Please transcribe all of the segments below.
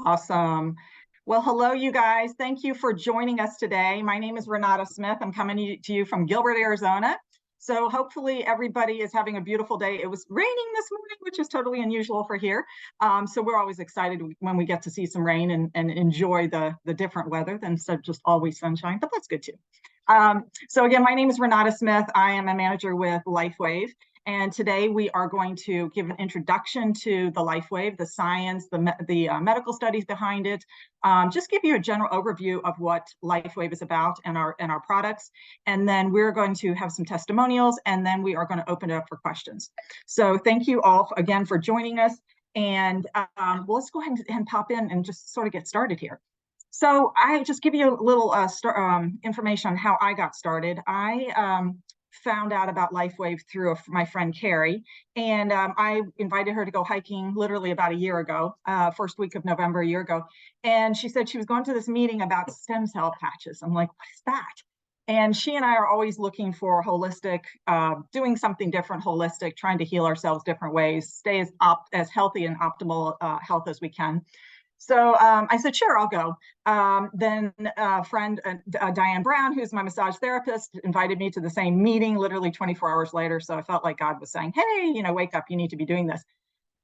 Awesome. Well, hello, you guys. Thank you for joining us today. My name is Renata Smith. I'm coming to you from Gilbert, Arizona. So hopefully everybody is having a beautiful day. It was raining this morning, which is totally unusual for here. So we're always excited when we get to see some rain and enjoy the different weather than just always sunshine, but that's good too. So again, my name is Renata Smith. I am a manager with LifeWave. And today we are going to give an introduction to the LifeWave, the science, the medical studies behind it, just give you a general overview of what LifeWave is about and our products. And then we're going to have some testimonials, and then we are going to open it up for questions. So thank you all again for joining us. And well, let's go ahead and pop in and just sort of get started here. So I just give you a little information on how I got started. I found out about LifeWave through my friend Carrie, and I invited her to go hiking literally about a year ago, first week of November a year ago. And she said she was going to this meeting about stem cell patches. I'm like, what is that? And she and I are always looking for holistic, doing something different, holistic, trying to heal ourselves different ways, stay as healthy and optimal health as we can. So I said, sure, I'll go. Then a friend, Diane Brown, who's my massage therapist, invited me to the same meeting literally 24 hours later. So I felt like God was saying, hey, wake up, you need to be doing this.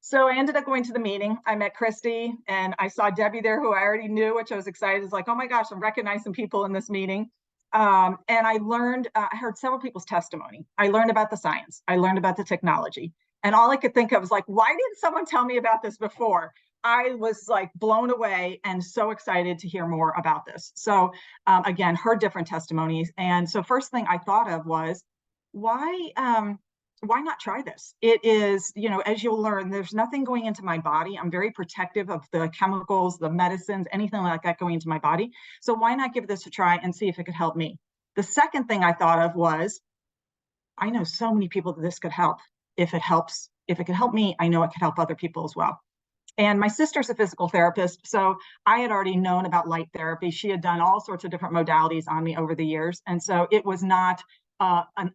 So I ended up going to the meeting. I met Christy and I saw Debbie there, who I already knew, which I was excited. It's like, oh my gosh, I'm recognizing people in this meeting. And I learned, I heard several people's testimony. I learned about the science. I learned about the technology. And all I could think of was like, why didn't someone tell me about this before? I was like blown away and so excited to hear more about this. So again, heard different testimonies. And so first thing I thought of was, why not try this? It is, as you'll learn, there's nothing going into my body. I'm very protective of the chemicals, the medicines, anything like that going into my body. So why not give this a try and see if it could help me? The second thing I thought of was, I know so many people that this could help. If it could help me, I know it could help other people as well. And my sister's a physical therapist, so I had already known about light therapy. She had done all sorts of different modalities on me over the years. And so it was not an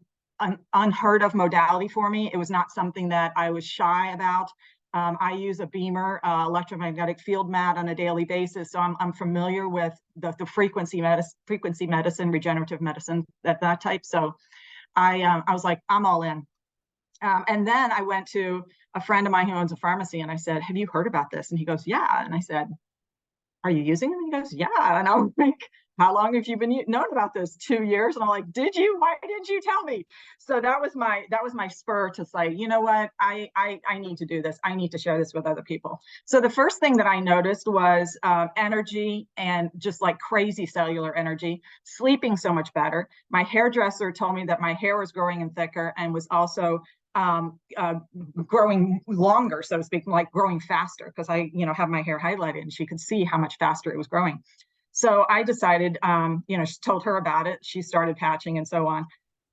unheard of modality for me. It was not something that I was shy about. I use a Beamer electromagnetic field mat on a daily basis. So I'm familiar with the frequency medicine, regenerative medicine, that type. So I was like, I'm all in. And then I went to a friend of mine who owns a pharmacy and I said, have you heard about this? And he goes, yeah. And I said, are you using it? And he goes, yeah. And I'm like, how long have you been known about this? 2 years? And I'm like, did you? Why didn't you tell me? So that was my spur to say, you know what? I need to do this. I need to share this with other people. So the first thing that I noticed was energy, and just like crazy cellular energy, sleeping so much better. My hairdresser told me that my hair was growing and thicker and was also growing longer, so to speak, like growing faster, because I have my hair highlighted and she could see how much faster it was growing. So I decided, she told her about it. She started patching and so on.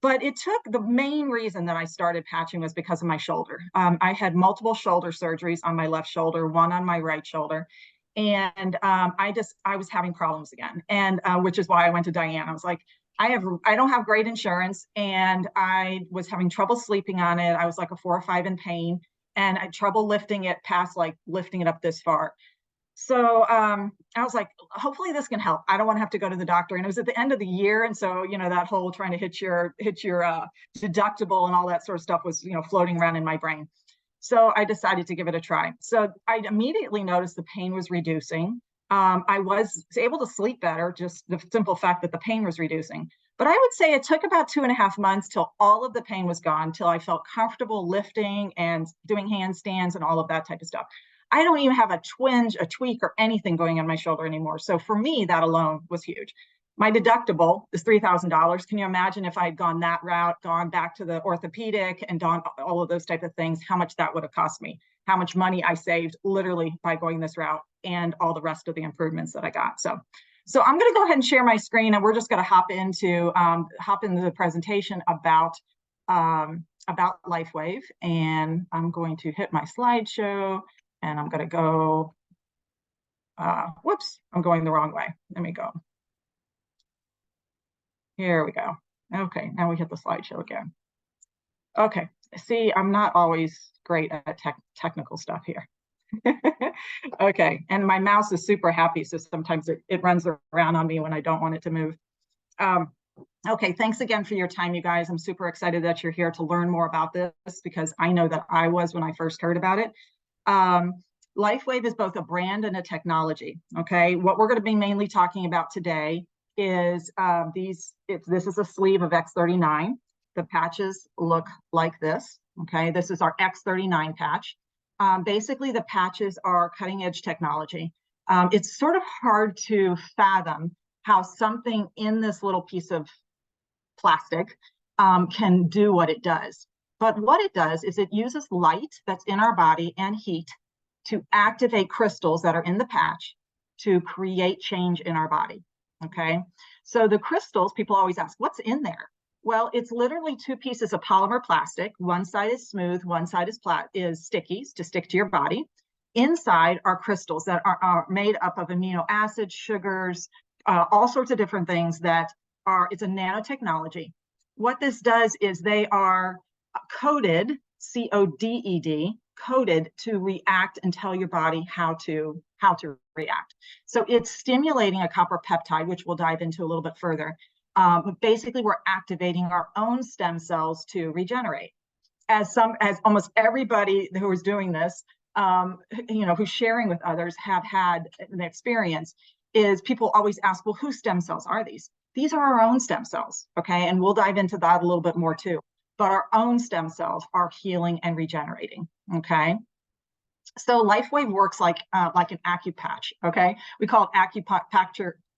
But the main reason that I started patching was because of my shoulder. I had multiple shoulder surgeries on my left shoulder, one on my right shoulder. And I was having problems again. And which is why I went to Diane. I was like, I don't have great insurance, and I was having trouble sleeping on it. I was like a 4 or 5 in pain, and I had trouble lifting it past like lifting it up this far. So I was like, hopefully this can help. I don't want to have to go to the doctor. And it was at the end of the year. And so, that whole trying to hit your deductible and all that sort of stuff was, floating around in my brain. So I decided to give it a try. So I immediately noticed the pain was reducing. I was able to sleep better, just the simple fact that the pain was reducing. But I would say it took about 2.5 months till all of the pain was gone, till I felt comfortable lifting and doing handstands and all of that type of stuff. I don't even have a twinge, a tweak, or anything going on my shoulder anymore. So for me, that alone was huge. My deductible is $3,000. Can you imagine if I had gone that route, gone back to the orthopedic and done all of those type of things, how much that would have cost me, how much money I saved literally by going this route, and all the rest of the improvements that I got. So I'm going to go ahead and share my screen, and we're just going to hop into the presentation about LifeWave. And I'm going to hit my slideshow, and I'm going to go, whoops, I'm going the wrong way. Let me go. Here we go. Okay, now we hit the slideshow again. Okay, see, I'm not always great at technical stuff here. Okay, and my mouse is super happy, so sometimes it runs around on me when I don't want it to move. Okay, thanks again for your time, you guys. I'm super excited that you're here to learn more about this because I know that I was when I first heard about it. LifeWave is both a brand and a technology. Okay, what we're going to be mainly talking about today is this is a sleeve of X39. The patches look like this. Okay, this is our X39 patch. Basically, the patches are cutting edge technology. It's sort of hard to fathom how something in this little piece of plastic can do what it does. But what it does is it uses light that's in our body and heat to activate crystals that are in the patch to create change in our body. Okay, so the crystals, people always ask, what's in there? Well, it's literally two pieces of polymer plastic. One side is smooth, one side is sticky to stick to your body. Inside are crystals that are made up of amino acids, sugars, all sorts of different things that it's a nanotechnology. What this does is they are coded, C-O-D-E-D, coded to react and tell your body how to react. So it's stimulating a copper peptide, which we'll dive into a little bit further. But basically, we're activating our own stem cells to regenerate. As almost everybody who is doing this, who's sharing with others, have had an experience. Is people always ask, well, whose stem cells are these? These are our own stem cells, okay? And we'll dive into that a little bit more too. But our own stem cells are healing and regenerating, okay? So LifeWave works like an acupatch, okay? We call it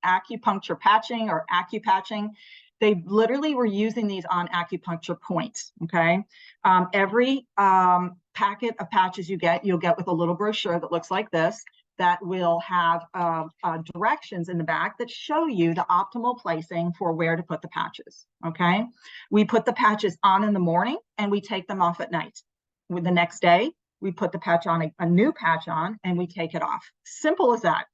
acupuncture patching or acupatching. They literally were using these on acupuncture points, okay? Every packet of patches you'll get with a little brochure that looks like this, that will have directions in the back that show you the optimal placing for where to put the patches, okay? We put the patches on in the morning and we take them off at night. With the next day, we put the patch on, a new patch on, and we take it off. Simple as that.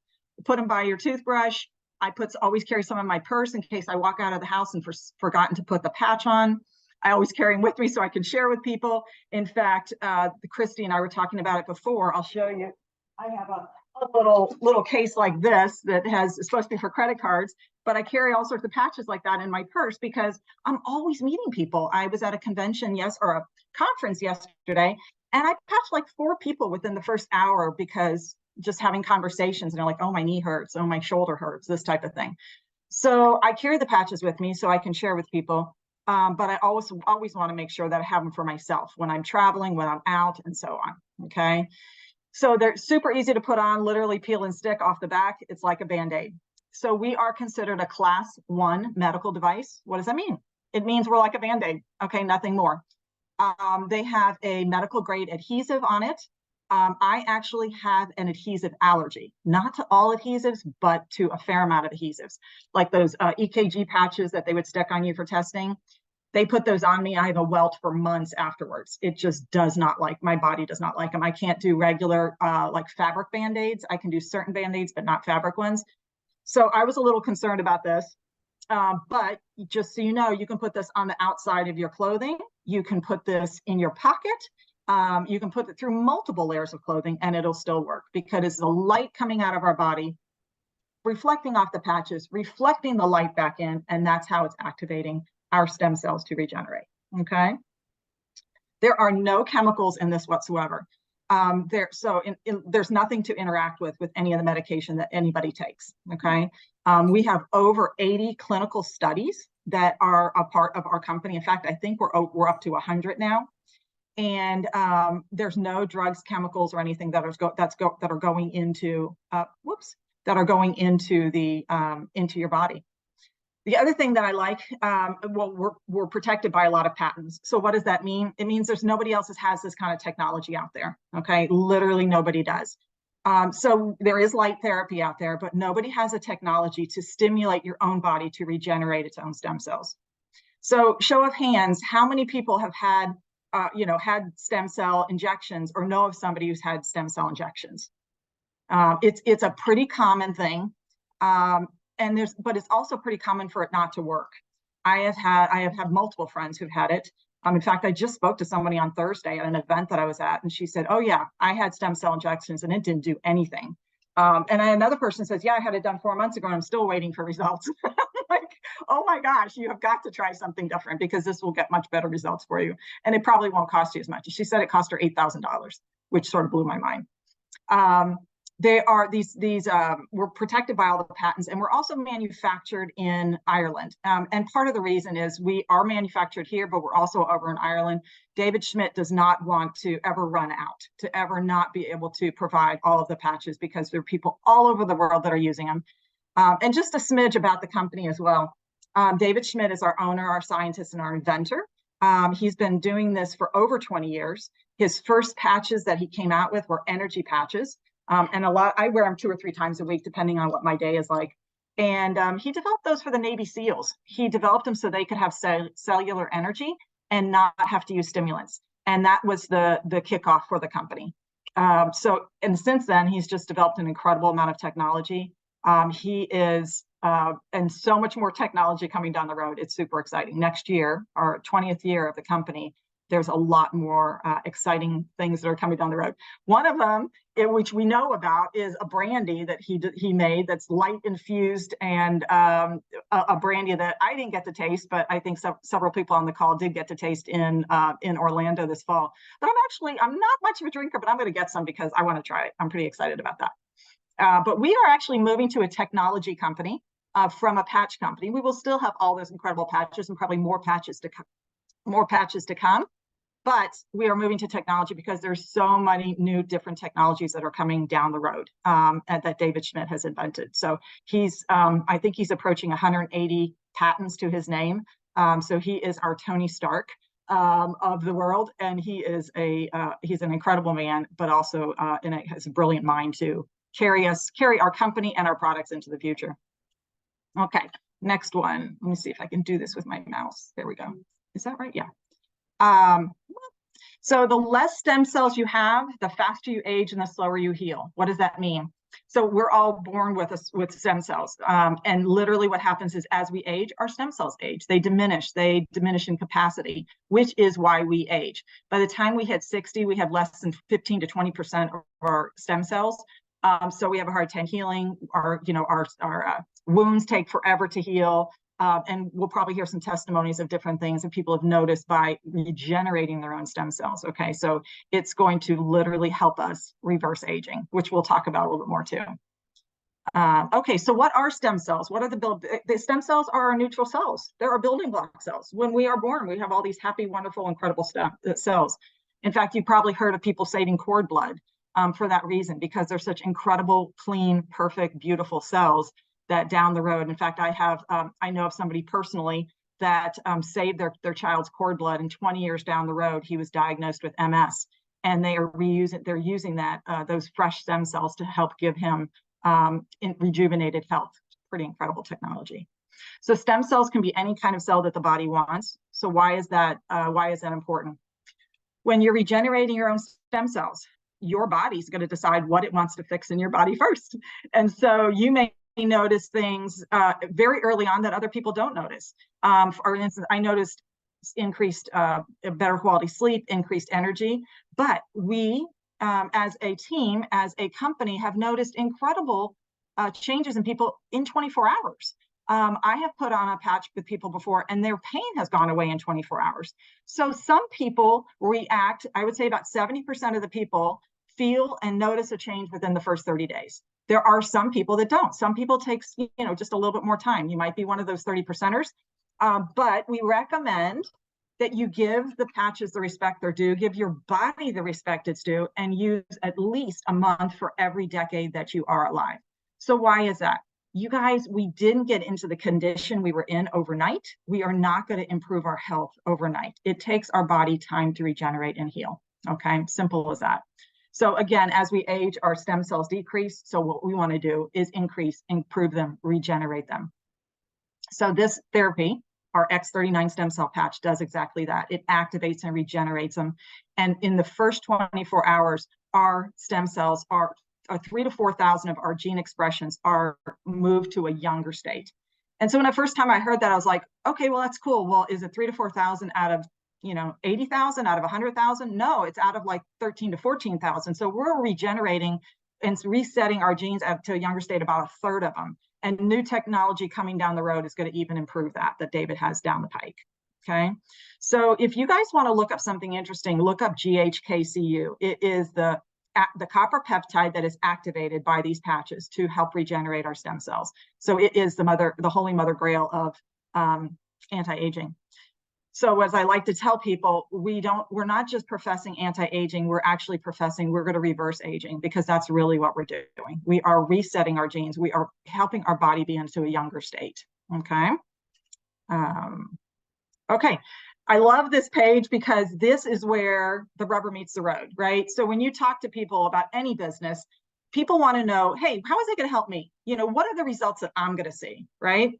Put them by your toothbrush. I always carry some in my purse in case I walk out of the house and forgotten to put the patch on. I always carry them with me so I can share with people. In fact, Christy and I were talking about it before. I'll show you. I have a little case like this that is supposed to be for credit cards, but I carry all sorts of patches like that in my purse because I'm always meeting people. I was at a convention, or a conference yesterday, and I patched like 4 people within the first hour because just having conversations, and they're like, oh, my knee hurts, oh, my shoulder hurts, this type of thing. So I carry the patches with me so I can share with people. But I always want to make sure that I have them for myself when I'm traveling, when I'm out, and so on. Okay. So they're super easy to put on, literally peel and stick off the back. It's like a Band-Aid. So we are considered a Class 1 medical device. What does that mean? It means we're like a Band-Aid. Okay, nothing more. They have a medical grade adhesive on it. I actually have an adhesive allergy, not to all adhesives, but to a fair amount of adhesives, like those EKG patches that they would stick on you for testing. They put those on me. I have a welt for months afterwards. It just my body does not like them. I can't do regular like fabric Band-Aids. I can do certain Band-Aids, but not fabric ones. So I was a little concerned about this. But just so you know, you can put this on the outside of your clothing. You can put this in your pocket. You can put it through multiple layers of clothing and it'll still work because it's the light coming out of our body, reflecting off the patches, reflecting the light back in, and that's how it's activating our stem cells to regenerate, okay? There are no chemicals in this whatsoever. There's nothing to interact with any of the medication that anybody takes, okay? We have over 80 clinical studies that are a part of our company. In fact, I think we're up to 100 now. And there's no drugs, chemicals, or anything that are going into into your body. The other thing that I like, we're protected by a lot of patents. So what does that mean? It means there's nobody else that has this kind of technology out there. Okay, literally nobody does. So there is light therapy out there, but nobody has a technology to stimulate your own body to regenerate its own stem cells. So show of hands, how many people have had stem cell injections or know of somebody who's had stem cell injections? It's a pretty common thing. But it's also pretty common for it not to work. I have had multiple friends who've had it. In fact, I just spoke to somebody on Thursday at an event that I was at, and she said, oh yeah, I had stem cell injections and it didn't do anything. And another person says, yeah, I had it done 4 months ago and I'm still waiting for results. Like, oh my gosh, you have got to try something different because this will get much better results for you. And it probably won't cost you as much. She said it cost her $8,000, which sort of blew my mind. They are we're protected by all the patents, and we're also manufactured in Ireland. And part of the reason is we are manufactured here, but we're also over in Ireland. David Schmidt does not want to ever run out, to ever not be able to provide all of the patches, because there are people all over the world that are using them. And just a smidge about the company as well. David Schmidt is our owner, our scientist, and our inventor. He's been doing this for over 20 years. His first patches that he came out with were energy patches. And I wear them 2 or 3 times a week, depending on what my day is like. And he developed those for the Navy SEALs. He developed them so they could have cellular energy and not have to use stimulants. And that was the kickoff for the company. And since then, he's just developed an incredible amount of technology. He is, and so much more technology coming down the road. It's super exciting. Next year, our 20th year of the company, there's a lot more exciting things that are coming down the road. One of them, which we know about, is a brandy that he made that's light infused, and a brandy that I didn't get to taste, but I think several people on the call did get to taste in Orlando this fall. But I'm not much of a drinker, but I'm going to get some because I want to try it. I'm pretty excited about that. But we are actually moving to a technology company from a patch company. We will still have all those incredible patches and probably more patches to come. But we are moving to technology because there's so many new different technologies that are coming down the road and that David Schmidt has invented. So I think he's approaching 180 patents to his name. So he is our Tony Stark of the world, and he's an incredible man, but also has a brilliant mind to carry our company and our products into the future. Okay, next one. Let me see if I can do this with my mouse. There we go. Is that right? Yeah. So the less stem cells you have, the faster you age and the slower you heal. What does that mean? So we're all born with stem cells. And literally what happens is as we age, our stem cells age. They diminish in capacity, which is why we age. By the time we hit 60, we have less than 15 to 20% of our stem cells. So we have a hard time healing. Our wounds take forever to heal. And we'll probably hear some testimonies of different things that people have noticed by regenerating their own stem cells. Okay, so it's going to literally help us reverse aging, which we'll talk about a little bit more too. Okay, so what are stem cells? What are the stem cells are our neutral cells. They're our building block cells. When we are born, we have all these happy, wonderful, incredible cells. In fact, you've probably heard of people saving cord blood for that reason, because they're such incredible, clean, perfect, beautiful cells that down the road, in fact, I know of somebody personally that saved their child's cord blood, and 20 years down the road, he was diagnosed with MS, and they're using those fresh stem cells to help give him rejuvenated health. Pretty incredible technology. So stem cells can be any kind of cell that the body wants. So why is that important? When you're regenerating your own stem cells, your body's going to decide what it wants to fix in your body first. And so you may notice things very early on that other people don't notice. For instance, I noticed increased better quality sleep, increased energy, but we as a team, as a company, have noticed incredible changes in people in 24 hours. I have put on a patch with people before and their pain has gone away in 24 hours. So some people react, I would say about 70% of the people feel and notice a change within the first 30 days. There are some people that don't. Some people takes, just a little bit more time. You might be one of those 30%ers, but we recommend that you give the patches the respect they're due, give your body the respect it's due, and use at least a month for every decade that you are alive. So why is that? You guys, we didn't get into the condition we were in overnight. We are not going to improve our health overnight. It takes our body time to regenerate and heal. Okay, simple as that. So again, as we age, our stem cells decrease. So what we want to do is increase, improve them, regenerate them. So this therapy, our X39 stem cell patch, does exactly that. It activates and regenerates them. And in the first 24 hours, our stem cells are 3,000 to 4,000 of our gene expressions are moved to a younger state. And so when the first time I heard that, I was like, okay, well, that's cool. Well, is it 3,000 to 4,000 out of 80,000 out of 100,000? No, it's out of like 13 to 14,000. So we're regenerating and resetting our genes up to a younger state, about a third of them. And new technology coming down the road is going to even improve that David has down the pike. Okay. So if you guys want to look up something interesting, look up GHKCU. It is the copper peptide that is activated by these patches to help regenerate our stem cells. So it is the holy mother grail of anti-aging. So as I like to tell people, we're not just professing anti-aging, we're actually professing we're going to reverse aging, because that's really what we're doing. We are resetting our genes. We are helping our body be into a younger state. Okay. Okay. I love this page because this is where the rubber meets the road, right? So when you talk to people about any business, people want to know, hey, how is it going to help me? What are the results that I'm going to see, right?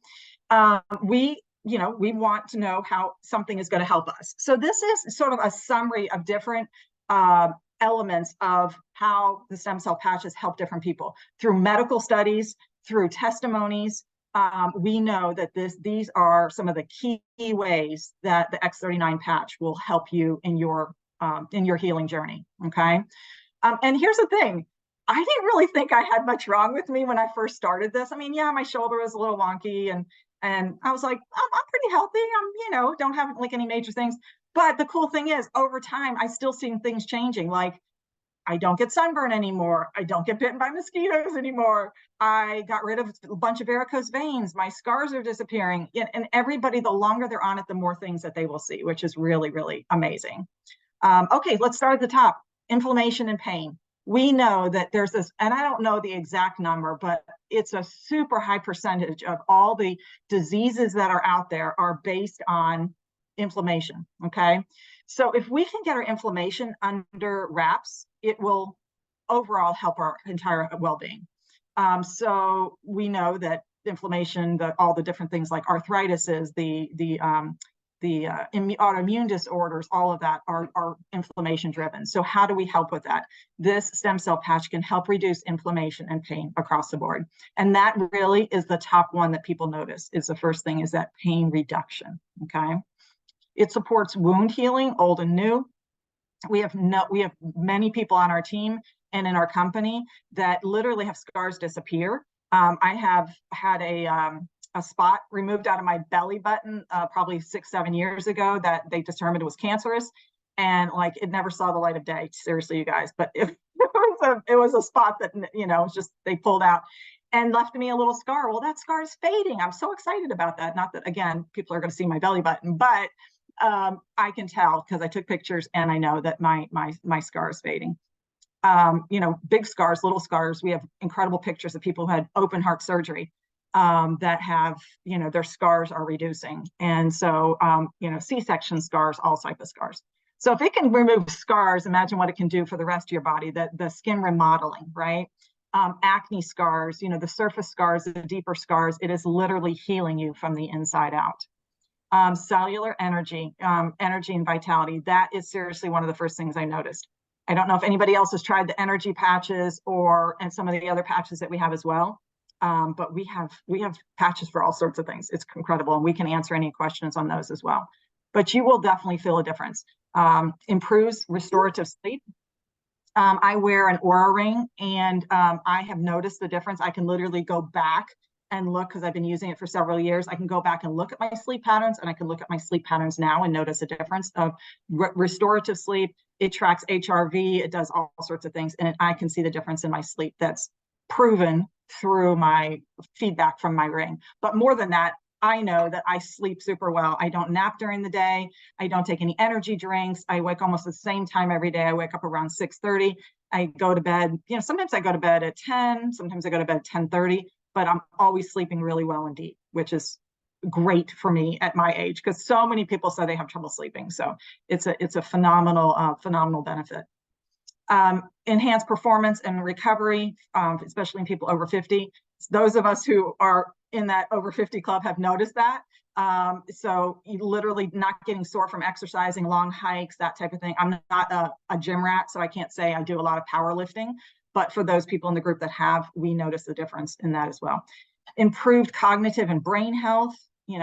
We want to know how something is going to help us. So this is sort of a summary of different elements of how the stem cell patches help different people through medical studies, through testimonies. We know that these are some of the key ways that the X39 patch will help you in your healing journey. Okay. And here's the thing. I didn't really think I had much wrong with me when I first started this. I mean, yeah, my shoulder was a little wonky and I was like, I'm pretty healthy. Don't have like any major things. But the cool thing is, over time, I still see things changing. Like, I don't get sunburn anymore. I don't get bitten by mosquitoes anymore. I got rid of a bunch of varicose veins. My scars are disappearing. And everybody, the longer they're on it, the more things that they will see, which is really, really amazing. Okay, let's start at the top. Inflammation and pain. We know that there's this, and I don't know the exact number, but it's a super high percentage of all the diseases that are out there are based on inflammation. Okay. So if we can get our inflammation under wraps, it will overall help our entire well-being. So we know that inflammation, all the different things like arthritis, the autoimmune disorders, all of that are inflammation driven. So how do we help with that? This stem cell patch can help reduce inflammation and pain across the board. And that really is the top one that people notice. Is the first thing is that pain reduction. Okay. It supports wound healing, old and new. We have many people on our team and in our company that literally have scars disappear. I have had a spot removed out of my belly button probably 6-7 years ago that they determined it was cancerous, and like it never saw the light of day. Seriously, you guys. But it was a spot that just they pulled out and left me a little scar. Well, that scar is fading. I'm so excited about that. Not that, again, people are going to see my belly button, but I can tell because I took pictures and I know that my scar is fading. Big scars, little scars. We have incredible pictures of people who had open heart surgery that have, their scars are reducing. And so, C-section scars, all type of scars. So if it can remove scars, imagine what it can do for the rest of your body, the skin remodeling, right? Acne scars, the surface scars, the deeper scars, it is literally healing you from the inside out. Cellular energy and vitality. That is seriously one of the first things I noticed. I don't know if anybody else has tried the energy patches and some of the other patches that we have as well. But we have patches for all sorts of things. It's incredible. And we can answer any questions on those as well. But you will definitely feel a difference. Improves restorative sleep. I wear an Oura ring and I have noticed the difference. I can literally go back and look, because I've been using it for several years. I can go back and look at my sleep patterns, and I can look at my sleep patterns now and notice a difference of restorative sleep. It tracks HRV, it does all sorts of things, and I can see the difference in my sleep. That's proven through my feedback from my ring. But more than that, I know that I sleep super well. I don't nap during the day. I don't take any energy drinks. I wake almost the same time every day. I wake up around 6:30. I go to bed, sometimes I go to bed at 10, sometimes I go to bed at 10:30. But I'm always sleeping really well and deep, which is great for me at my age, because so many people say they have trouble sleeping. So it's a phenomenal benefit. Enhanced performance and recovery, especially in people over 50. Those of us who are in that over 50 club have noticed that. So you literally not getting sore from exercising, long hikes, that type of thing. I'm not a gym rat, so I can't say I do a lot of powerlifting. But for those people in the group that have, we notice the difference in that as well. Improved cognitive and brain health.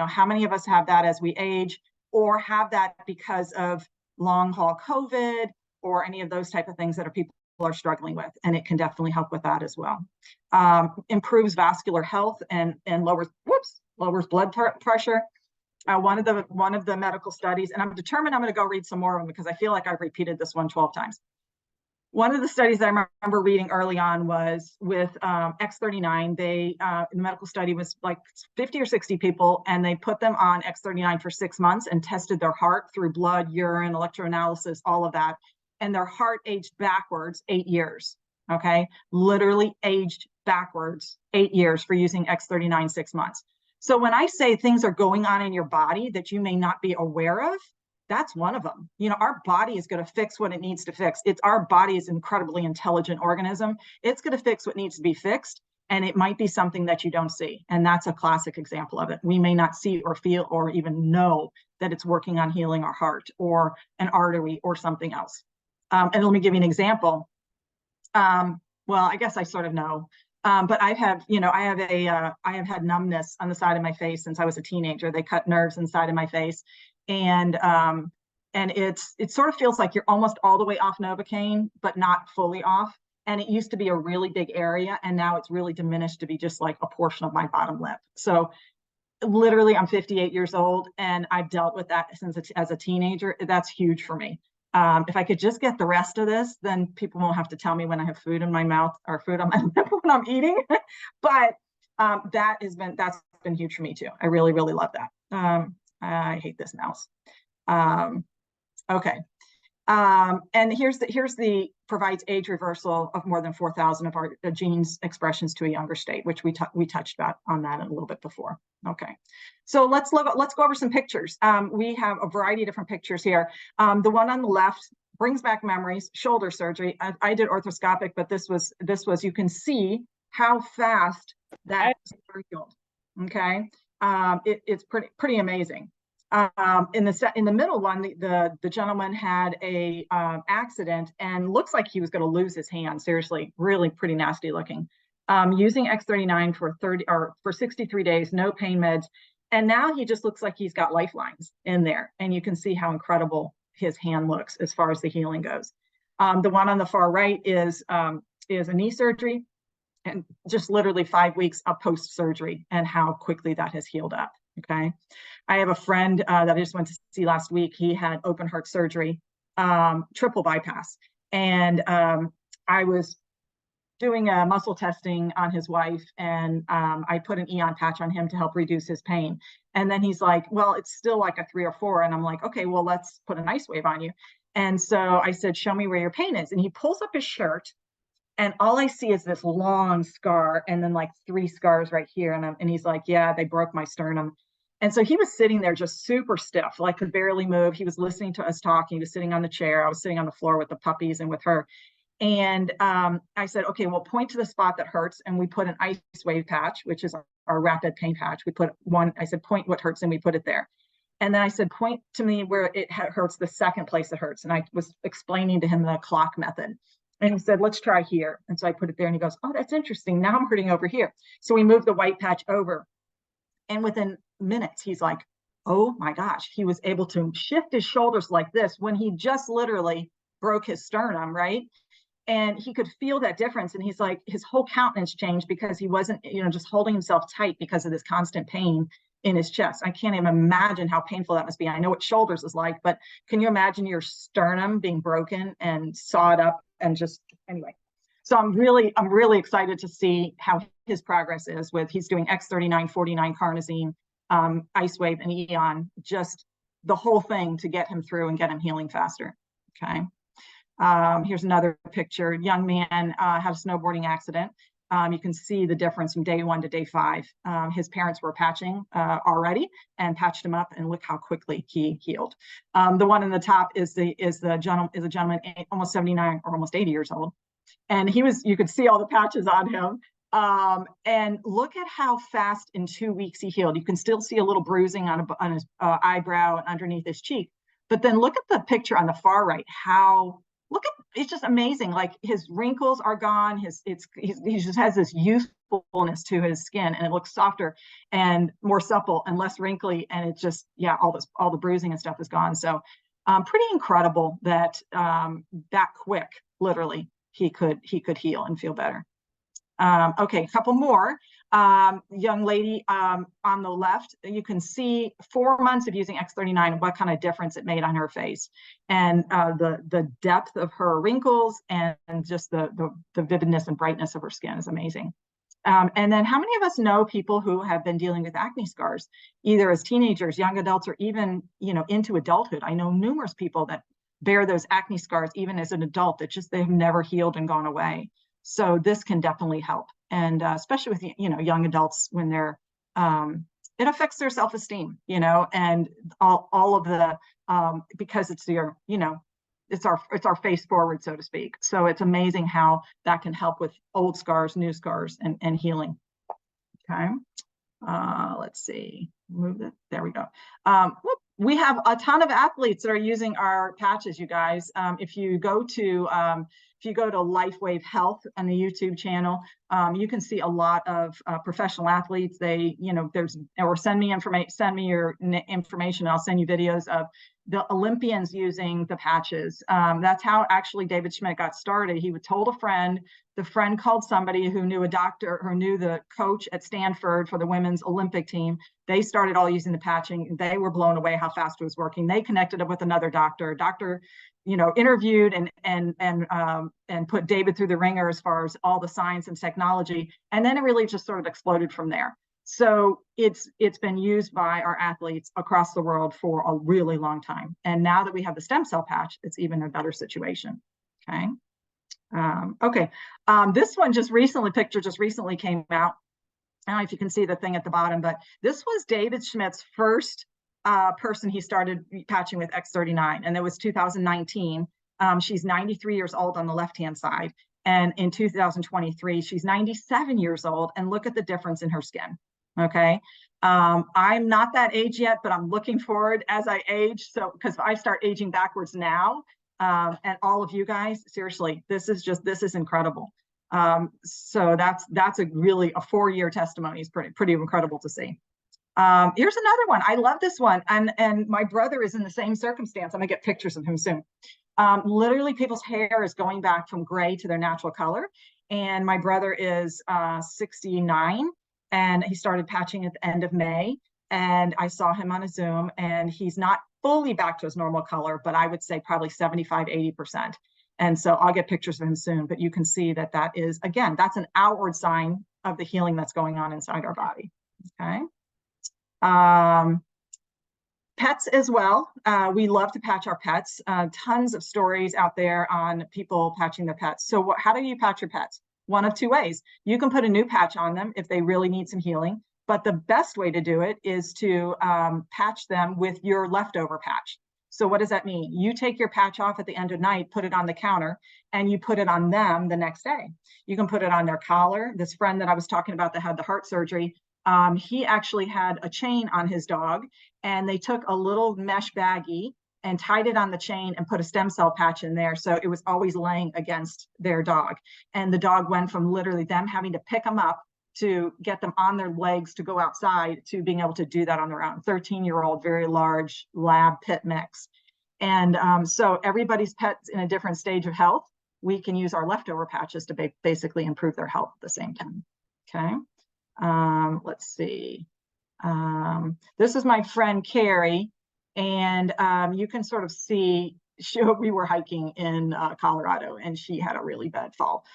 How many of us have that as we age? or have that because of long haul COVID or any of those type of things that people are struggling with, and it can definitely help with that as well. Improves vascular health and lowers blood pressure. One of the medical studies, and I'm determined I'm going to go read some more of them because I feel like I've repeated this one 12 times. One of the studies I remember reading early on was with X39. The medical study was like 50 or 60 people, and they put them on X39 for 6 months and tested their heart through blood, urine, electroanalysis, all of that. And their heart aged backwards 8 years, okay? Literally aged backwards 8 years for using X39 6 months. So when I say things are going on in your body that you may not be aware of, that's one of them. You know, our body is going to fix what it needs to fix. Our body is an incredibly intelligent organism. It's going to fix what needs to be fixed, and it might be something that you don't see. And that's a classic example of it. We may not see or feel or even know that it's working on healing our heart or an artery or something else. And let me give you an example. Well, I guess I sort of know. But I have had numbness on the side of my face since I was a teenager. They cut nerves inside of my face. And it sort of feels like you're almost all the way off Novocaine, but not fully off. And it used to be a really big area, and now it's really diminished to be just like a portion of my bottom lip. So literally, I'm 58 years old, and I've dealt with that since as a teenager. That's huge for me. If I could just get the rest of this, then people won't have to tell me when I have food in my mouth or food on my lip when I'm eating. But that's been huge for me too. I really, really love that. I hate this mouse. Okay. And here's the provides age reversal of more than 4,000 of our genes expressions to a younger state, which we touched on that a little bit before. Okay. So let's go over some pictures. We have a variety of different pictures here. The one on the left brings back memories, shoulder surgery. I did arthroscopic, but this was, you can see how fast that healed. Okay. It's pretty amazing. In the middle one, the gentleman had a accident and looks like he was going to lose his hand. Seriously, really pretty nasty looking. Using X39 for 63 days, no pain meds, and now he just looks like he's got lifelines in there, and you can see how incredible his hand looks as far as the healing goes. The one on the far right is a knee surgery, and just literally 5 weeks of post surgery, and how quickly that has healed up. Okay. I have a friend that I just went to see last week. He had open heart surgery, triple bypass. And I was doing a muscle testing on his wife, and I put an Eon patch on him to help reduce his pain. And then he's like, well, it's still like a 3 or 4. And I'm like, okay, well, let's put an LifeWave on you. And so I said, show me where your pain is. And he pulls up his shirt, and all I see is this long scar and then like 3 scars right here. And he's like, yeah, they broke my sternum. And so he was sitting there just super stiff, like could barely move. He was listening to us talk. He was sitting on the chair. I was sitting on the floor with the puppies and with her. And I said, okay, well, point to the spot that hurts. And we put an LifeWave patch, which is our rapid pain patch. We put one, I said, point what hurts, and we put it there. And then I said, point to me where it hurts, the second place it hurts. And I was explaining to him the clock method. And he said, let's try here. And so I put it there, and he goes, oh, that's interesting. Now I'm hurting over here. So we moved the white patch over. And within minutes, he's like, oh my gosh, he was able to shift his shoulders like this when he just literally broke his sternum, right? And he could feel that difference. And he's like, his whole countenance changed because he wasn't, just holding himself tight because of this constant pain in his chest. I can't even imagine how painful that must be. I know what shoulders is like, but can you imagine your sternum being broken and sawed up and just, anyway. So I'm really excited to see how his progress is he's doing X39, 49 carnosine, LifeWave, and Eon, just the whole thing to get him through and get him healing faster. Okay. Here's another picture. Young man had a snowboarding accident. You can see the difference from day 1 to day 5. His parents were patching already and patched him up, and look how quickly he healed. The one in the top is a gentleman almost 79 or almost 80 years old. And you could see all the patches on him. And look at how fast in 2 weeks he healed. You can still see a little bruising on his eyebrow and underneath his cheek. But then look at the picture on the far right, it's just amazing. Like his wrinkles are gone. He just has this youthful youthfulness to his skin, and it looks softer and more supple and less wrinkly. And it just, yeah, all the bruising and stuff is gone. So pretty incredible that that quick, literally, he could heal and feel better. Okay, a couple more. Young lady on the left, you can see 4 months of using X39 and what kind of difference it made on her face, and the depth of her wrinkles and just the vividness and brightness of her skin is amazing. And then how many of us know people who have been dealing with acne scars, either as teenagers, young adults, or even, you know, into adulthood? I know numerous people that bear those acne scars even as an adult that just they've never healed and gone away. So this can definitely help, and especially with, you know, young adults when they're it affects their self-esteem, you know, and all of the because it's your, you know, it's our face forward, so to speak. So it's amazing how that can help with old scars, new scars, and healing. Okay, let's see, move it. There we go. We have a ton of athletes that are using our patches, you guys. If you go to LifeWave Health on the YouTube channel, you can see a lot of professional athletes. They, you know, or send me your information. I'll send you videos of the Olympians using the patches. That's how actually David Schmidt got started. He told a friend, the friend called somebody who knew a doctor, who knew the coach at Stanford for the women's Olympic team. They started all using the patching. They were blown away how fast it was working. They connected it with another doctor. Doctor, you know, interviewed and put David through the ringer as far as all the science and technology. And then it really just sort of exploded from there. So it's been used by our athletes across the world for a really long time. And now that we have the stem cell patch, it's even a better situation. Okay. This one just recently came out. I don't know if you can see the thing at the bottom, but this was David Schmidt's first person he started patching with X39, and it was 2019. She's 93 years old on the left-hand side. And in 2023, she's 97 years old, and look at the difference in her skin. Okay. I'm not that age yet, but I'm looking forward as I age. So, because I start aging backwards now, and all of you guys, seriously, this is incredible. So that's a 4-year testimony is pretty incredible to see. Here's another one. I love this one. And my brother is in the same circumstance. I'm gonna get pictures of him soon. Literally people's hair is going back from gray to their natural color. And my brother is 69, and he started patching at the end of May. And I saw him on a Zoom, and he's not fully back to his normal color, but I would say probably 75, 80%. And so I'll get pictures of him soon, but you can see that is, again, that's an outward sign of the healing that's going on inside our body. Okay. Pets as well. We love to patch our pets. Tons of stories out there on people patching their pets. So how do you patch your pets? One of two ways. You can put a new patch on them if they really need some healing, but the best way to do it is to patch them with your leftover patch. So what does that mean? You take your patch off at the end of night, put it on the counter, and you put it on them the next day. You can put it on their collar. This friend that I was talking about that had the heart surgery, he actually had a chain on his dog, and they took a little mesh baggie and tied it on the chain and put a stem cell patch in there. So it was always laying against their dog. And the dog went from literally them having to pick them up to get them on their legs to go outside to being able to do that on their own. 13-year-old, very large lab pit mix. And so everybody's pet's in a different stage of health. We can use our leftover patches to basically improve their health at the same time. Okay. Let's see. This is my friend Carrie, and you can sort of see we were hiking in Colorado, and she had a really bad fall.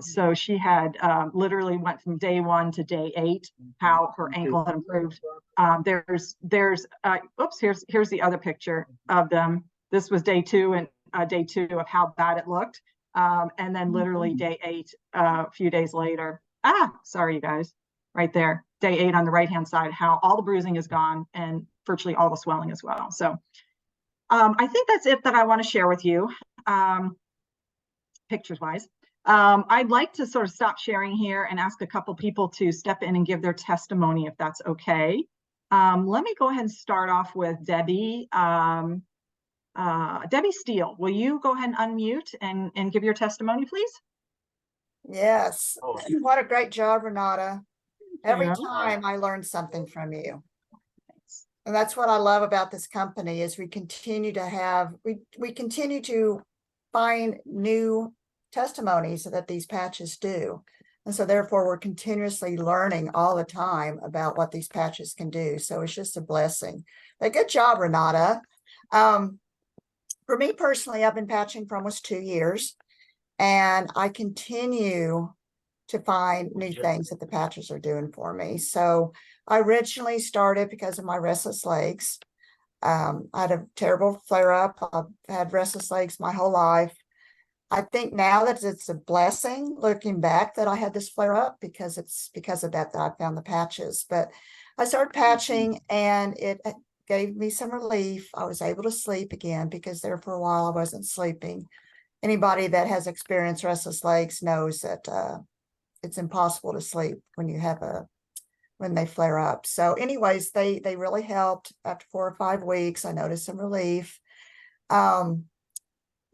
So she had literally went from day 1 to day 8, how her ankle had improved. Here's the other picture of them. This was day 2, and day 2 of how bad it looked. And then literally day 8, a few days later. Sorry, you guys. Right there, day 8 on the right-hand side, how all the bruising is gone and virtually all the swelling as well. So I think that's it that I want to share with you, pictures-wise. I'd like to sort of stop sharing here and ask a couple people to step in and give their testimony, if that's okay. Let me go ahead and start off with Debbie. Debbie Steele, will you go ahead and unmute and give your testimony, please? Yes. What a great job, Renata. Every Yeah. time I learn something from you. And that's what I love about this company is we continue to have, we continue to find new testimonies that these patches do. And so therefore we're continuously learning all the time about what these patches can do. So it's just a blessing. But good job, Renata. For me personally, I've been patching for almost 2 years, and I continue to find new things that the patches are doing for me. So I originally started because of my restless legs. I had a terrible flare up. I've had restless legs my whole life. I think now that it's a blessing looking back that I had this flare up, because it's because of that I found the patches. But I started patching and it gave me some relief. I was able to sleep again, because there for a while I wasn't sleeping. Anybody that has experienced restless legs knows that it's impossible to sleep when you have when they flare up. So anyways, they really helped. After 4 or 5 weeks, I noticed some relief.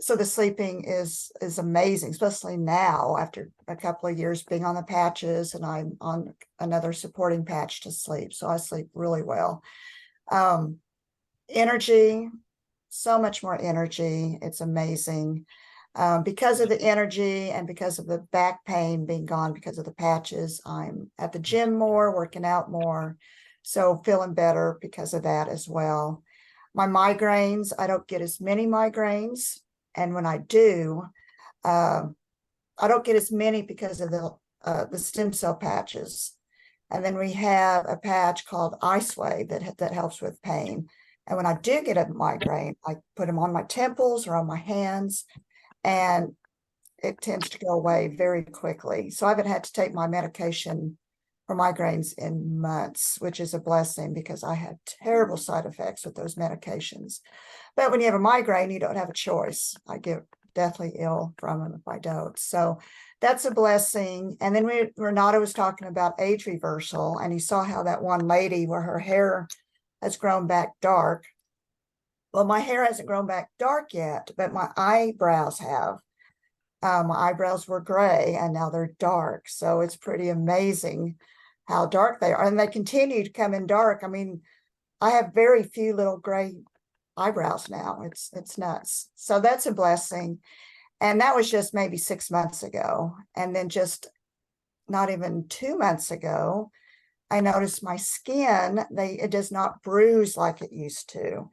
So the sleeping is amazing, especially now after a couple of years being on the patches, and I'm on another supporting patch to sleep. So I sleep really well. Energy, so much more energy. It's amazing. Because of the energy and because of the back pain being gone because of the patches, I'm at the gym more, working out more. So feeling better because of that as well. My migraines, I don't get as many migraines. And when I do, I don't get as many because of the stem cell patches. And then we have a patch called LifeWave that helps with pain. And when I do get a migraine, I put them on my temples or on my hands, and it tends to go away very quickly. So I haven't had to take my medication for migraines in months, which is a blessing, because I had terrible side effects with those medications. But when you have a migraine, you don't have a choice. I get deathly ill from them if I don't. So that's a blessing. And then Renata was talking about age reversal, and you saw how that one lady where her hair has grown back dark. Well, my hair hasn't grown back dark yet, but my eyebrows have. My eyebrows were gray and now they're dark. So it's pretty amazing how dark they are. And they continue to come in dark. I mean, I have very few little gray eyebrows now. It's nuts. So that's a blessing. And that was just maybe 6 months ago. And then just not even 2 months ago, I noticed my skin, it does not bruise like it used to.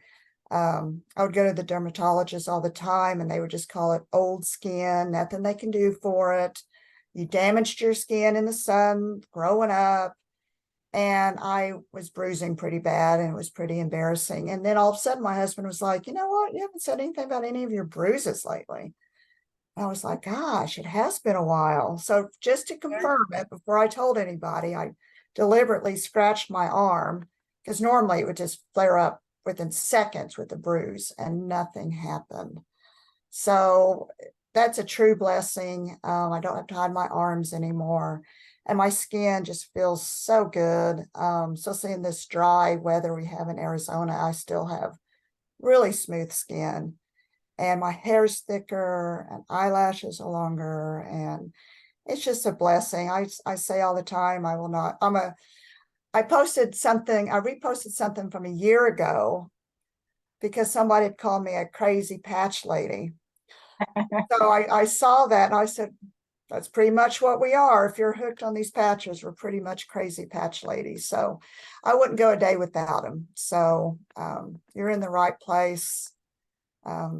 I would go to the dermatologist all the time, and they would just call it old skin, nothing they can do for it. You damaged your skin in the sun growing up. And I was bruising pretty bad, and it was pretty embarrassing. And then all of a sudden my husband was like, you know what? You haven't said anything about any of your bruises lately. And I was like, gosh, it has been a while. So just to confirm it, before I told anybody, I deliberately scratched my arm, because normally it would just flare up within seconds with the bruise, and nothing happened. So that's a true blessing. I don't have to hide my arms anymore, and my skin just feels so good. Especially in this dry weather we have in Arizona, I still have really smooth skin, and my hair's thicker and eyelashes are longer, and it's just a blessing. I say all the time, I will not, I reposted something from a year ago because somebody had called me a crazy patch lady. So I saw that and I said, that's pretty much what we are. If you're hooked on these patches, we're pretty much crazy patch ladies. So I wouldn't go a day without them. So you're in the right place.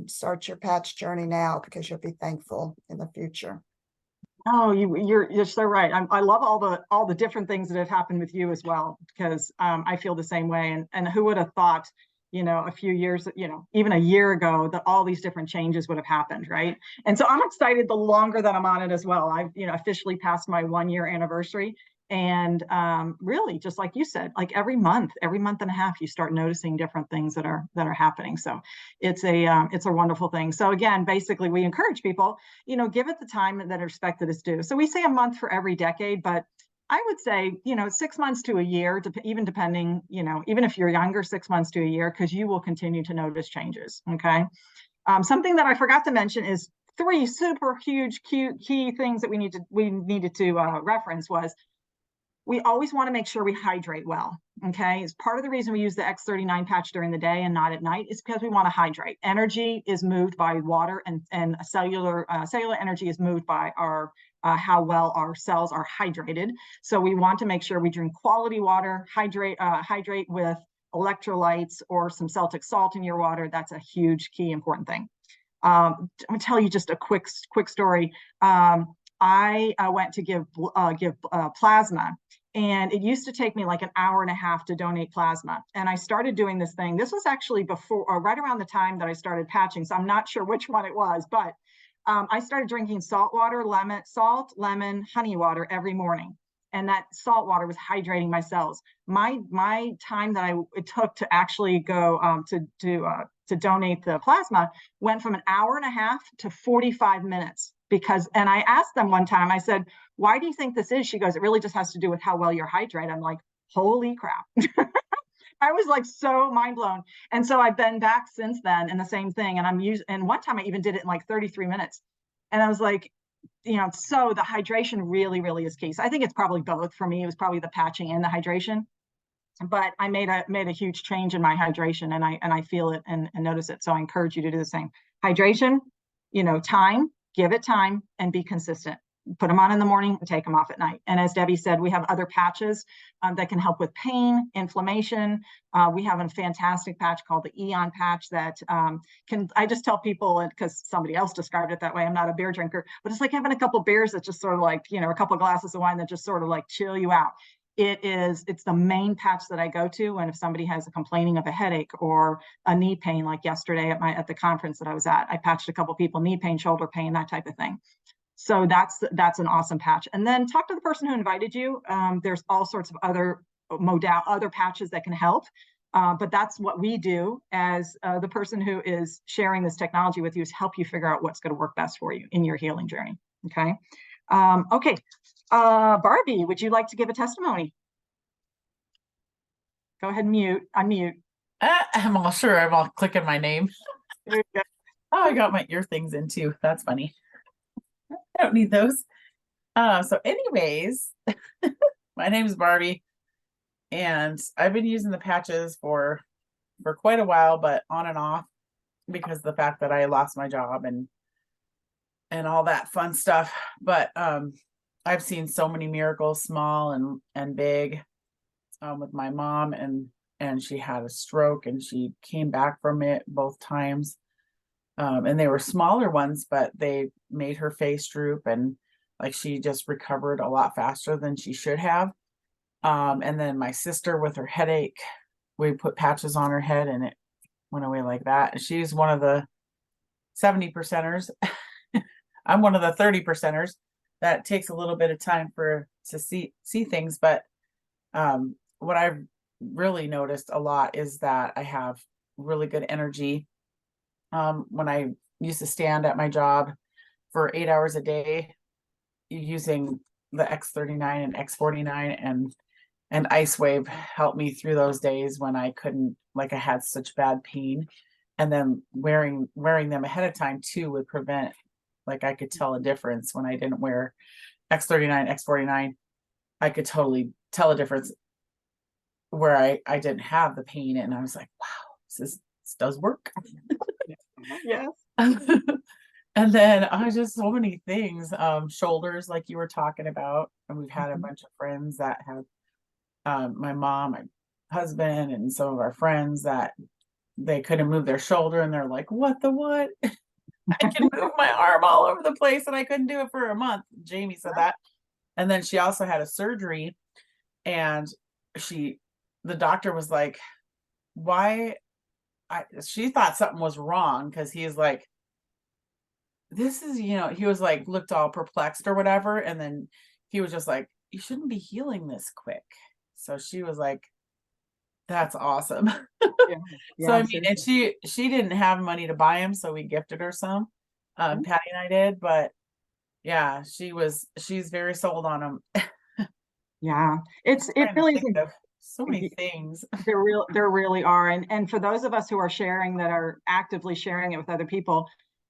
Start your patch journey now, because you'll be thankful in the future. Oh, you're so right. I love all the different things that have happened with you as well, because I feel the same way. And who would have thought, a few years, even a year ago, that all these different changes would have happened, right? And so I'm excited the longer that I'm on it as well. I've officially passed my 1 year anniversary, and really, just like you said, like every month and a half, you start noticing different things that are happening. So it's a wonderful thing. So again, basically, we encourage people, give it the time that respect that is due. So we say a month for every decade, but I would say, 6 months to a year, even depending, even if you're younger, 6 months to a year, because you will continue to notice changes. Okay. Something that I forgot to mention is three super huge key things that we needed to reference was we always want to make sure we hydrate well. Okay. It's part of the reason we use the X39 patch during the day and not at night is because we want to hydrate. Energy is moved by water, and cellular energy is moved by our how well our cells are hydrated. So we want to make sure we drink quality water, hydrate with electrolytes or some Celtic salt in your water. That's a huge key important thing. I'm gonna tell you just a quick story. I went to give plasma, and it used to take me like an hour and a half to donate plasma. And I started doing this thing. This was actually before, or right around the time that I started patching. So I'm not sure which one it was, but I started drinking salt, lemon, honey water every morning. And that salt water was hydrating my cells. My time that it took to actually go to donate the plasma went from an hour and a half to 45 minutes. And I asked them one time, I said, why do you think this is? She goes, it really just has to do with how well you're hydrated. I'm like, holy crap. I was like so mind blown. And so I've been back since then and the same thing. And one time I even did it in like 33 minutes. And I was like, so the hydration really, really is key. So I think it's probably both for me. It was probably the patching and the hydration. But I made a huge change in my hydration, and I feel it and notice it. So I encourage you to do the same. Hydration, time, give it time, and be consistent. Put them on in the morning and take them off at night. And as Debbie said, we have other patches that can help with pain, inflammation. We have a fantastic patch called the Eon patch that I just tell people, because somebody else described it that way, I'm not a beer drinker, but it's like having a couple beers that just sort of like, a couple glasses of wine that just sort of like chill you out. It's the main patch that I go to. And if somebody has a complaining of a headache or a knee pain, like yesterday at the conference that I was at, I patched a couple people, knee pain, shoulder pain, that type of thing. So that's an awesome patch. And then talk to the person who invited you. There's all sorts of other patches that can help. But that's what we do as the person who is sharing this technology with you, is help you figure out what's going to work best for you in your healing journey. Okay. Okay. Barbie, would you like to give a testimony? Go ahead and unmute. I'm all sure I'm all clicking my name. There you go. Oh, I got my ear things in too. That's funny. I don't need those. So anyways, my name is Barbie, and I've been using the patches for quite a while, but on and off because of the fact that I lost my job and all that fun stuff. But I've seen so many miracles, small and big, with my mom, and she had a stroke and she came back from it both times. And they were smaller ones, but they made her face droop, and like she just recovered a lot faster than she should have. And then my sister with her headache, we put patches on her head and it went away like that. She's one of the 70%ers. I'm one of the 30%ers. That takes a little bit of time to see things. But what I've really noticed a lot is that I have really good energy. When I used to stand at my job for 8 hours a day using the X39 and X49 and LifeWave helped me through those days when I couldn't, like I had such bad pain. And then wearing them ahead of time too would prevent, like I could tell a difference when I didn't wear X39, X49. I could totally tell a difference where I didn't have the pain, and I was like, wow, this does work. Yes. And then I just so many things, shoulders, like you were talking about, and we've had a bunch of friends that have my mom, my husband, and some of our friends that they couldn't move their shoulder, and they're like, what I can move my arm all over the place, and I couldn't do it for a month. Jamie said that. And then she also had a surgery, and the doctor was like, she thought something was wrong, because he's like, this is, he was like, looked all perplexed or whatever. And then he was just like, you shouldn't be healing this quick. So she was like, that's awesome. Yeah. So I mean, and she didn't have money to buy them, so we gifted her some. Patty and I did, but yeah, she's very sold on them. Yeah, it really is so many things. There really are. And for those of us who are sharing, that are actively sharing it with other people,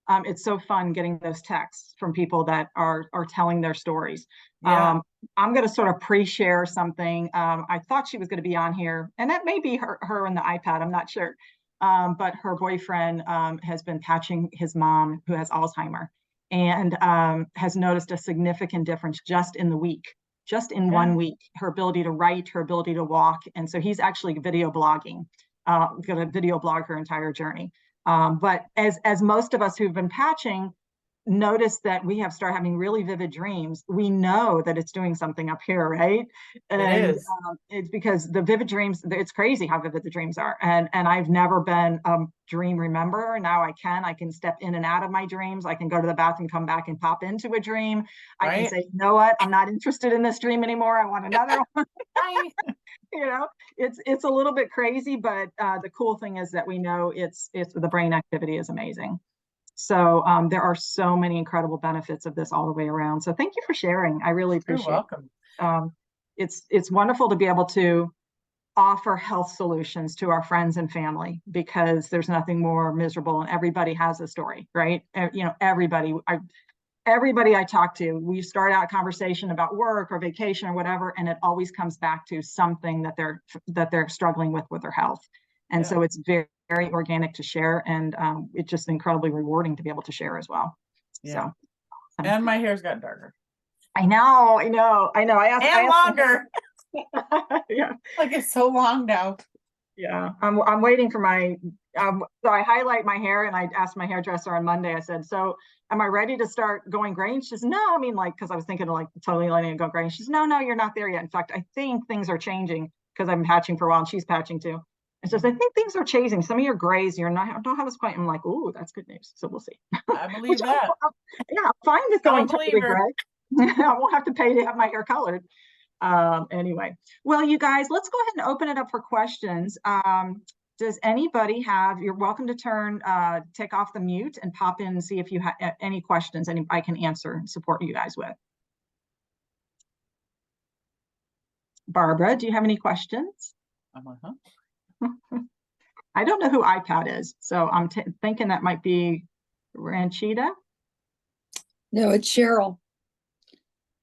It's so fun getting those texts from people that are telling their stories. Yeah. I'm going to sort of pre-share something. I thought she was going to be on here, and that may be her and the iPad. I'm not sure. But her boyfriend has been patching his mom, who has Alzheimer, and has noticed a significant difference just in the week, just in 1 week, her ability to write, her ability to walk. And so he's actually video blogging, going to video blog her entire journey. But as most of us who've been patching notice that we have started having really vivid dreams, we know that it's doing something up here, right? And It is. it's because the vivid dreams, it's crazy how vivid the dreams are. And I've never been a dream rememberer. Now I can step in and out of my dreams. I can go to the bathroom, come back and pop into a dream. I can say, you know what, I'm not interested in this dream anymore. I want another one. You know, it's a little bit crazy, but the cool thing is that we know it's the brain activity is amazing. So there are so many incredible benefits of this all the way around. So thank you for sharing. I really appreciate You're welcome. It's wonderful to be able to offer health solutions to our friends and family, because there's nothing more miserable, and everybody has a story, right? You know, everybody I talk to, we start out a conversation about work or vacation or whatever, and it always comes back to something that they're struggling with their health. And so it's very, very organic to share, and it's just incredibly rewarding to be able to share as well. Yeah. So, and my hair's gotten darker. I know. I asked longer. Yeah. Like, it's so long now. Yeah. I'm waiting for my, so I highlight my hair, and I asked my hairdresser on Monday, I said, so am I ready to start going gray? And she says, no, I mean, like, cause I was thinking of like totally letting it go gray. And she says, no, you're not there yet. In fact, I think things are changing, because I'm patching for a while and she's patching too. And so I think things are changing. Some of your grays, don't have this point. I'm like, ooh, that's good news. So we'll see. I believe that. Yeah, I'm fine with going totally her. gray. I won't have to pay to have my hair colored. Anyway, well, you guys, let's go ahead and open it up for questions. Does anybody you're welcome to take off the mute and pop in and see if you have any questions I can answer and support you guys with. Barbara, do you have any questions? I don't know who iPad is, so I'm thinking that might be Ranchita. No, it's Cheryl.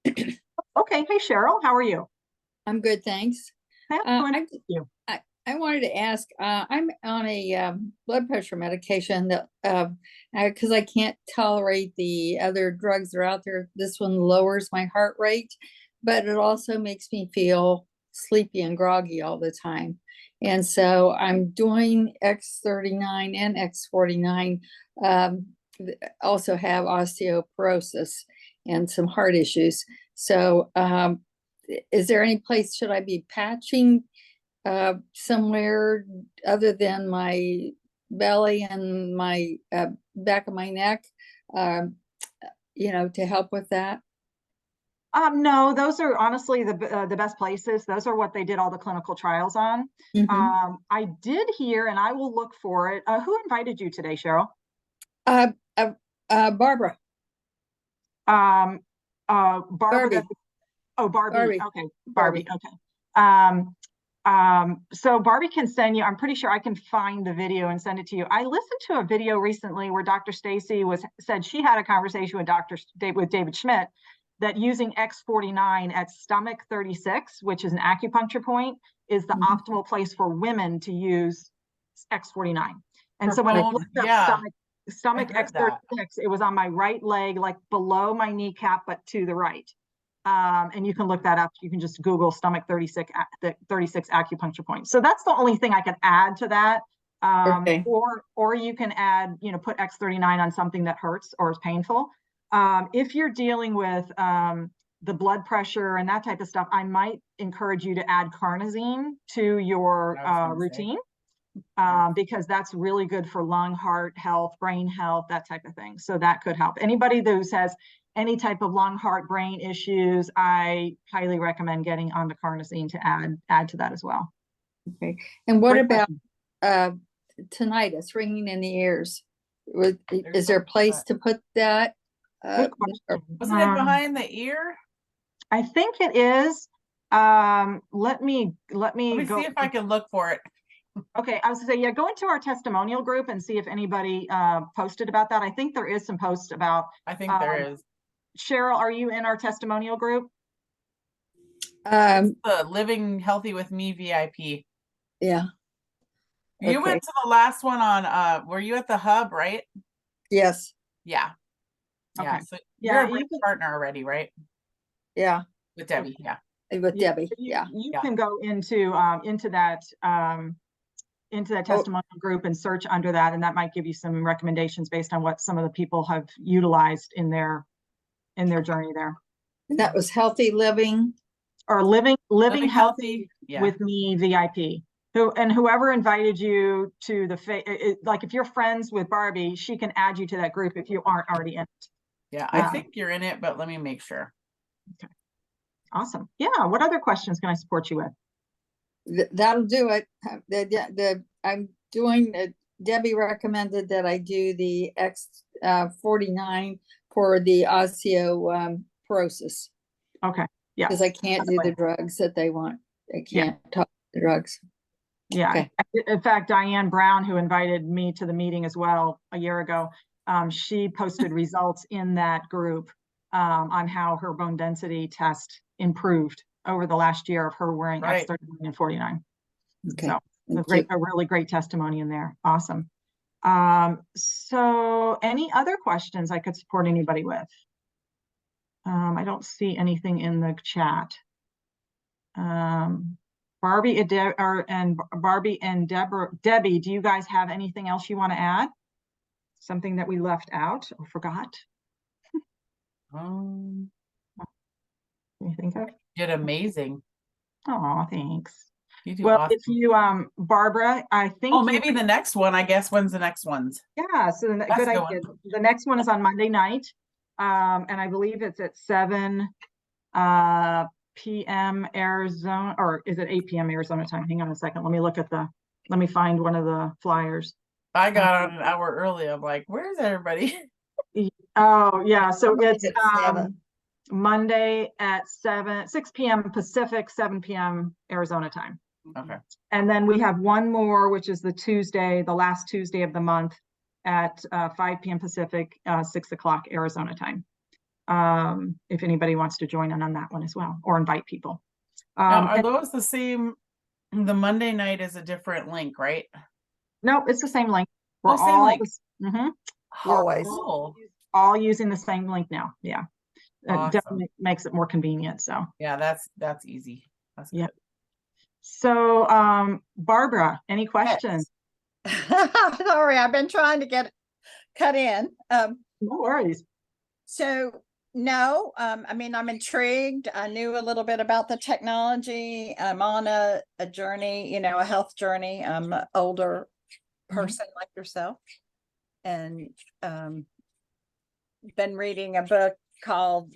Okay, hey Cheryl, how are you? I'm good, thanks. Thank you. I wanted to ask, I'm on a blood pressure medication that because I can't tolerate the other drugs that are out there. This one lowers my heart rate, but it also makes me feel sleepy and groggy all the time. And so I'm doing X39 and X49. Also have osteoporosis and some heart issues. So is there any place, should I be patching somewhere other than my belly and my back of my neck, to help with that? No, those are honestly the best places. Those are what they did all the clinical trials on. Mm-hmm. I did hear, and I will look for it. Who invited you today, Cheryl? Barbara. Barbara. Barbie. Barbie. Okay, Barbie. Okay. So Barbie can send you. I'm pretty sure I can find the video and send it to you. I listened to a video recently where Dr. Stacy said she had a conversation with David Schmidt, that using X39 at stomach 36, which is an acupuncture point, is the optimal place for women to use X49. And so when I looked up stomach X36, it was on my right leg, like below my kneecap, but to the right. And you can look that up. You can just Google stomach 36 acupuncture points. So that's the only thing I could add to that. Okay. Or you can add, put X39 on something that hurts or is painful. If you're dealing with the blood pressure and that type of stuff, I might encourage you to add carnosine to your routine, because that's really good for lung, heart health, brain health, that type of thing. So that could help. Anybody who has any type of lung, heart, brain issues, I highly recommend getting on the carnosine to add to that as well. Okay. And what about tinnitus, ringing in the ears? Is there a place to put that? Wasn't it behind the ear? I think it is. Let me go see if I can look for it. Okay, I was gonna say, yeah, go into our testimonial group and see if anybody posted about that. I think there is some posts about. I think there is. Cheryl, are you in our testimonial group? Um, The Living Healthy with Me VIP. yeah. You Okay. went to the last one on, were you at the hub, right? Yes. Yeah. Yeah. Okay. So Yeah, you're a you brand can- partner already, right? Yeah. With Debbie. Yeah. With Yeah, Debbie. Yeah. You Yeah. can go into that testimonial group and search under that, and that might give you some recommendations based on what some of the people have utilized in their journey there. And that was healthy living. Or living healthy Yeah. with me VIP. Whoever invited you to the like if you're friends with Barbie, she can add you to that group if you aren't already in it. Yeah. I think you're in it, but let me make sure. Okay. Awesome. Yeah. What other questions can I support you with? That'll do it. I'm doing, Debbie recommended that I do the X49 for the osteoporosis. Okay. Yeah. Because I can't do the drugs that they want. I can't talk the drugs. Yeah. Okay. In fact, Diane Brown, who invited me to the meeting as well a year ago, she posted results in that group on how her bone density test improved over the last year of her wearing X39 and 49. Okay. So a really great testimony in there. Awesome. So any other questions I could support anybody with? I don't see anything in the chat. Barbie and Debbie, do you guys have anything else you want to add? Something that we left out or forgot? You You think of? did amazing. Oh, thanks. You do Well, awesome. if you, Barbara, I think. Oh, maybe the next one. I guess when's the next ones? Yeah, so good idea. The next one is on Monday night, and I believe it's at 7 p.m. Arizona, or is it 8 p.m. Arizona time? Hang on a second. Let me find one of the flyers. I got on an hour early. I'm like, where's everybody? Oh, yeah. So it's At 7. Monday at 6 p.m. Pacific, 7 p.m. Arizona time. Okay. And then we have one more, which is the last Tuesday of the month at 5 p.m. Pacific, 6 o'clock Arizona time. If anybody wants to join in on that one as well, or invite people. Now, are those the same? The Monday night is a different link, right? No, it's the same link. We're same all link. Always. all using the same link now. Yeah. Awesome. It definitely makes it more convenient. So yeah, that's easy. That's good. Yeah. So Barbara, any questions? Sorry, I've been trying to get cut in. No worries. So no, I mean, I'm intrigued. I knew a little bit about the technology. I'm on a journey, a health journey. I'm an older person like yourself, and been reading a book called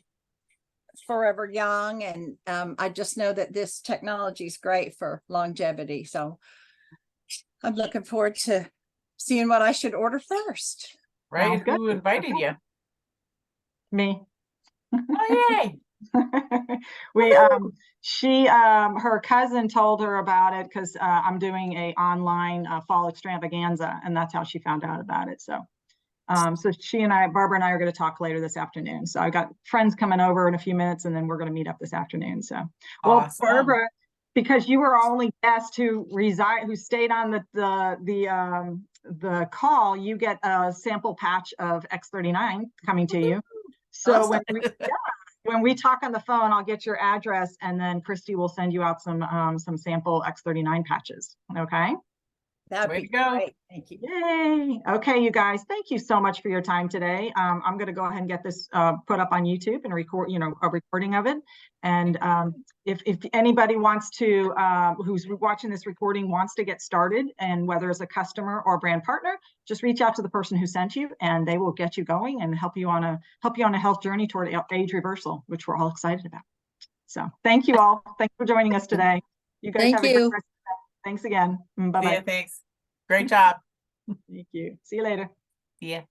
Forever Young, and I just know that this technology is great for longevity. So I'm looking forward to seeing what I should order first. Right? Good. Who invited you? Me. Oh, yay! Her cousin told her about it because I'm doing a online fall extravaganza, and that's how she found out about it. So she and Barbara and I are going to talk later this afternoon. So I got friends coming over in a few minutes, and then we're going to meet up this afternoon. So, well, Awesome. Barbara, because you were our only guest who stayed on the call, you get a sample patch of X39 coming to you. So Awesome. when we talk on the phone, I'll get your address, and then Christy will send you out some sample X39 patches. Okay. That'd Way be to go. great. Thank you. Yay. Okay, you guys, thank you so much for your time today. I'm going to go ahead and get this put up on YouTube and record, a recording of it. And if anybody wants to, who's watching this recording wants to get started, and whether it's a customer or a brand partner, just reach out to the person who sent you, and they will get you going and help you on a health journey toward age reversal, which we're all excited about. So thank you all. Thanks for joining us today. You guys have a great rest of the day. Thanks again. Bye-bye. Yeah, thanks. Great job. Thank you. See you later. Yeah.